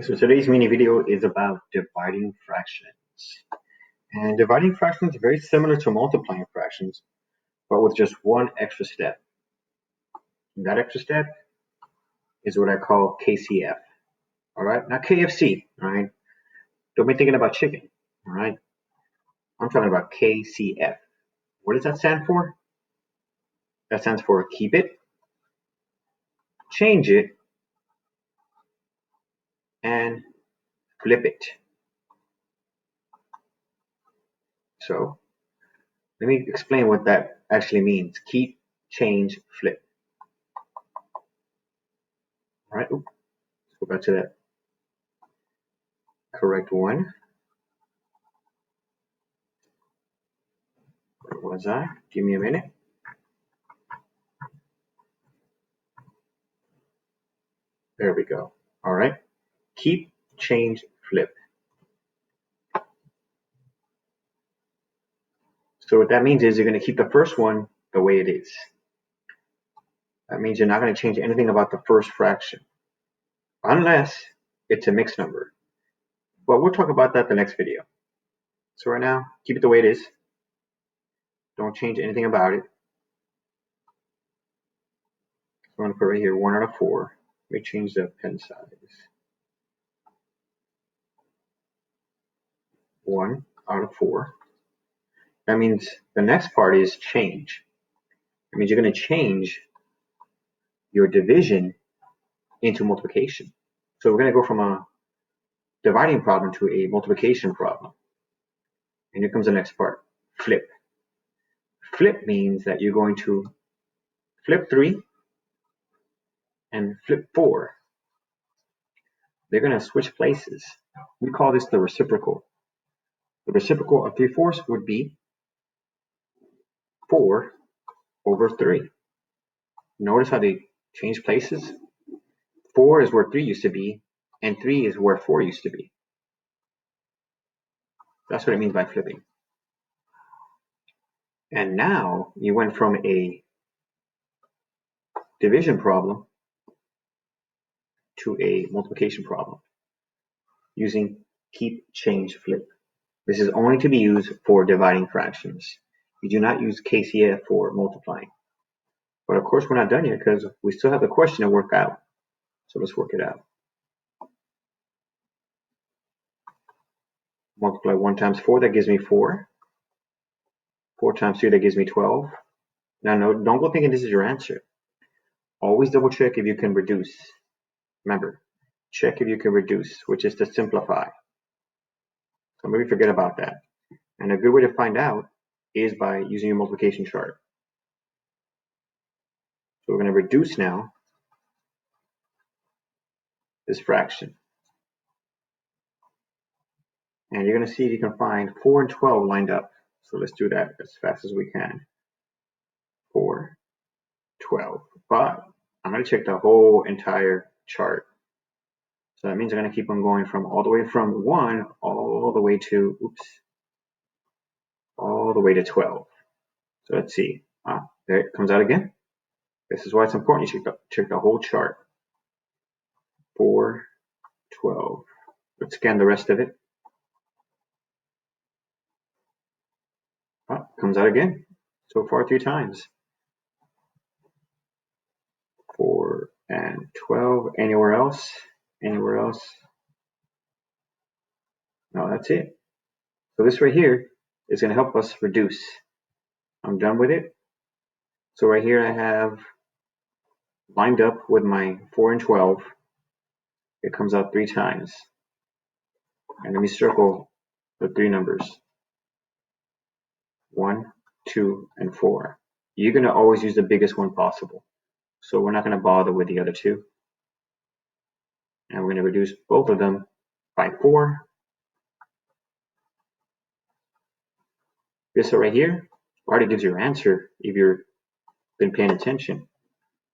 So today's mini video is about dividing fractions. And dividing fractions is very similar to multiplying fractions, but with just one extra step. And that extra step is what I call KCF. All right, not KFC. All right, don't be thinking about chicken. All right, I'm talking about KCF. What does that stand for? That stands for keep it, change it, and flip it. So let me explain what that actually means. Keep, change, flip. All right, let's go back to that correct one. Where was I? Give me a minute. There we go. All right. Keep, change, flip. So what that means is you're going to keep the first one the way it is. That means you're not going to change anything about the first fraction, unless it's a mixed number. But we'll talk about that the next video. So right now, keep it the way it is. Don't change anything about it. So I'm going to put right here 1 out of 4. Let me change the pen size. 1 out of 4. That means the next part is change. It means you're going to change your division into multiplication. So we're going to go from a dividing problem to a multiplication problem. And here comes the next part, flip. Flip means that you're going to flip 3 and flip 4. They're going to switch places. We call this the reciprocal. The reciprocal of 3/4 would be 4 over 3. Notice how they change places? 4 is where 3 used to be, and 3 is where 4 used to be. That's what it means by flipping. And now you went from a division problem to a multiplication problem using keep, change, flip. This is only to be used for dividing fractions. You do not use KCF for multiplying. But of course, we're not done yet because we still have the question to work out. So let's work it out. Multiply 1 times 4, that gives me 4. 4 times 3, that gives me 12. Now, no, don't go thinking this is your answer. Always double check if you can reduce. Remember, check if you can reduce, which is to simplify. So maybe forget about that. And a good way to find out is by using your multiplication chart. So we're going to reduce now this fraction. And you're going to see if you can find 4 and 12 lined up. So let's do that as fast as we can. 4, 12. But I'm going to check the whole entire chart. So that means I'm going to keep on going from all the way from 1 all the way to, all the way to 12. So let's see. There it comes out again. This is why it's important you check the whole chart. 4, 12. Let's scan the rest of it. Comes out again. So far 3 times. 4 and 12. Anywhere else? Anywhere else? No, that's it. So this right here is going to help us reduce. I'm done with it. So right here I have lined up with my 4 and 12. It comes out 3 times. And let me circle the 3 numbers. 1, 2, and 4. You're going to always use the biggest one possible. So we're not going to bother with the other 2. And we're going to reduce both of them by 4. This right here already gives you your answer if you've been paying attention.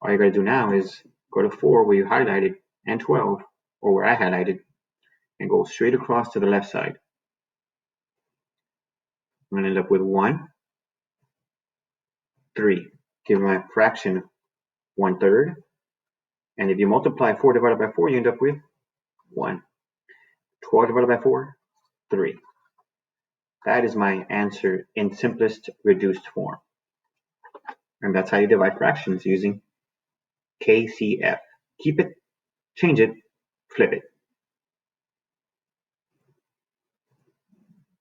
All you got to do now is go to 4 where you highlighted and 12, or where I highlighted, and go straight across to the left side. I'm going to end up with 1, 3. Give my fraction 1/3. And if you multiply 4 divided by 4, you end up with 1. 12 divided by 4, 3. That is my answer in simplest reduced form. And that's how you divide fractions, using KCF. Keep it, change it, flip it.